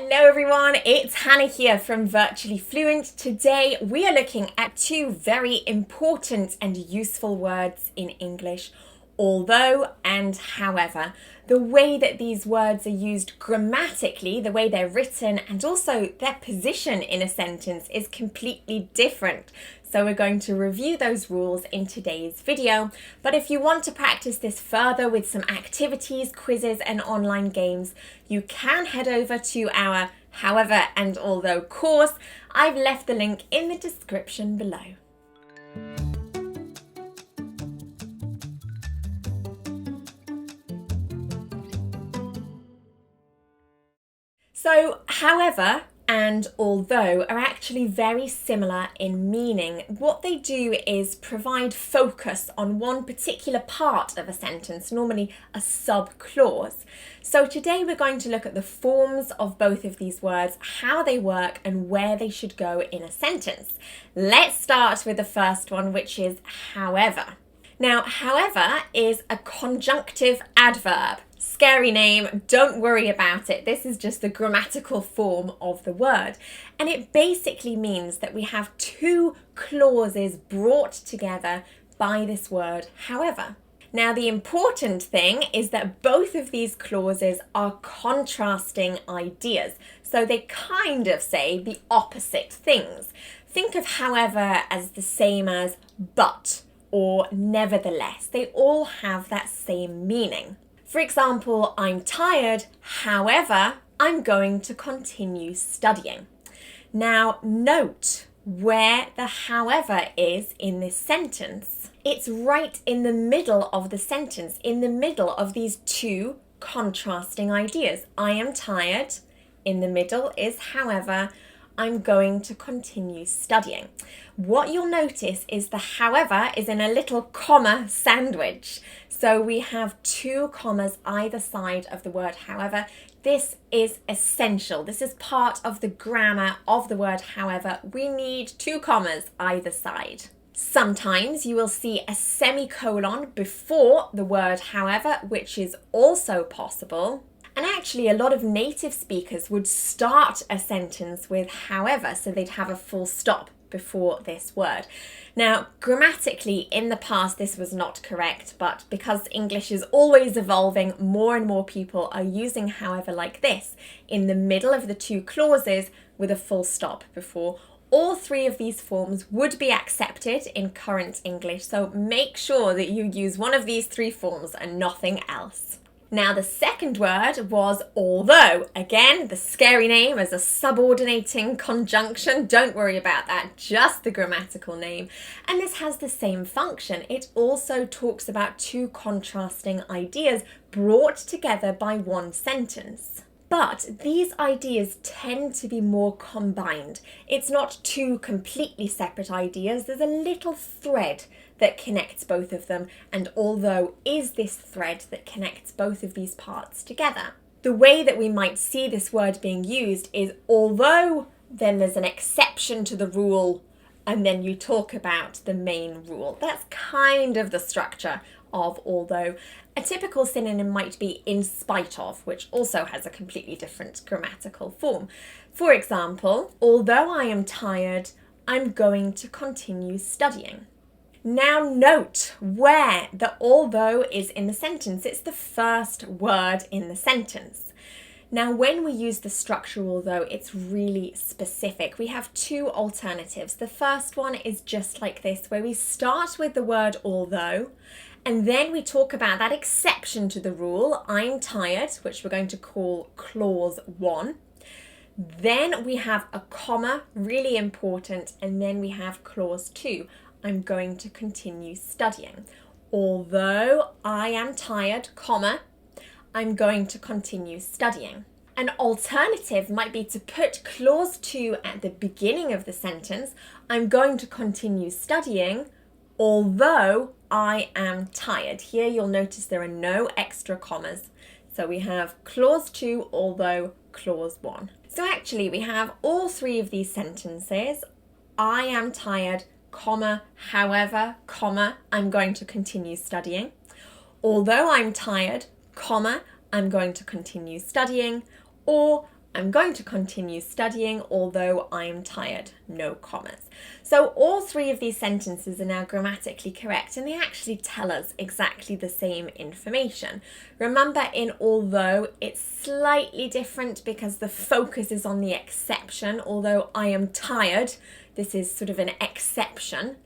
Hello everyone, it's Hannah here from Virtually Fluent. Today we are looking at two very important and useful words in English, although and however. The way that these words are used grammatically, the way they're written, and also their position in a sentence is completely different. So we're going to review those rules in today's video. But if you want to practice this further with some activities, quizzes, and online games, you can head over to our However and Although course. I've left the link in the description below. So, however and although are actually very similar in meaning. What they do is provide focus on one particular part of a sentence, normally a sub-clause. So today we're going to look at the forms of both of these words, how they work and where they should go in a sentence. Let's start with the first one, which is however. Now, however is a conjunctive adverb. Scary name, don't worry about it. This is just the grammatical form of the word. And it basically means that we have two clauses brought together by this word, however. Now, the important thing is that both of these clauses are contrasting ideas. So they kind of say the opposite things. Think of however as the same as but or nevertheless. They all have that same meaning. For example, I'm tired, however, I'm going to continue studying. Now, note where the however is in this sentence. It's right in the middle of the sentence, in the middle of these two contrasting ideas. I am tired, in the middle is however, I'm going to continue studying. What you'll notice is the however is in a little comma sandwich. So we have two commas either side of the word however. This is essential. This is part of the grammar of the word however. We need two commas either side. Sometimes you will see a semicolon before the word however, which is also possible. And actually, a lot of native speakers would start a sentence with however, so they'd have a full stop before this word. Now, grammatically, in the past, this was not correct, but because English is always evolving, more and more people are using however like this, in the middle of the two clauses with a full stop before. All three of these forms would be accepted in current English, so make sure that you use one of these three forms and nothing else. Now, the second word was although. Again, the scary name as a subordinating conjunction. Don't worry about that, just the grammatical name. And this has the same function. It also talks about two contrasting ideas brought together by one sentence. But these ideas tend to be more combined. It's not two completely separate ideas. There's a little thread that connects both of them, and although is this thread that connects both of these parts together. The way that we might see this word being used is although, then there's an exception to the rule, and then you talk about the main rule. That's kind of the structure of although. A typical synonym might be in spite of, which also has a completely different grammatical form. For example, although I am tired, I'm going to continue studying. Now note where the although is in the sentence. It's the first word in the sentence. Now, when we use the structure although, it's really specific. We have two alternatives. The first one is just like this, where we start with the word although, and then we talk about that exception to the rule, I'm tired, which we're going to call clause 1. Then we have a comma, really important, and then we have clause 2. I'm going to continue studying. Although I am tired, comma, I'm going to continue studying. An alternative might be to put clause 2 at the beginning of the sentence. I'm going to continue studying, although I am tired. Here you'll notice there are no extra commas. So we have clause 2, although, clause 1. So actually we have all three of these sentences. I am tired, comma, however, comma, I'm going to continue studying. Although I'm tired, comma, I'm going to continue studying. Or I'm going to continue studying, although I'm tired. No commas. So all three of these sentences are now grammatically correct, and they actually tell us exactly the same information. Remember, in although, it's slightly different because the focus is on the exception. Although I am tired, this is sort of an exception.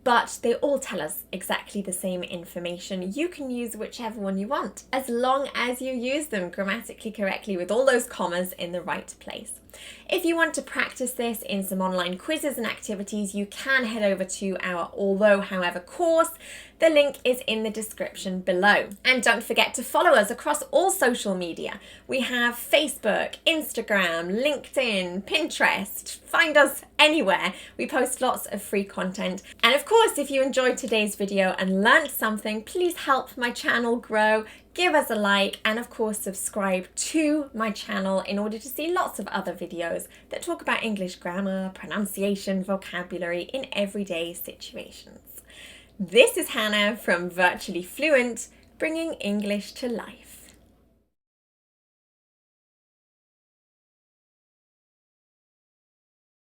But they all tell us exactly the same information. You can use whichever one you want, as long as you use them grammatically correctly with all those commas in the right place. If you want to practice this in some online quizzes and activities, you can head over to our Although However course. The link is in the description below. And don't forget to follow us across all social media. We have Facebook, Instagram, LinkedIn, Pinterest. Find us anywhere. We post lots of free content. And of course, if you enjoyed today's video and learned something, please help my channel grow. Give us a like, and of course subscribe to my channel in order to see lots of other videos that talk about English grammar, pronunciation, vocabulary in everyday situations. This is Hannah from Virtually Fluent, bringing English to life.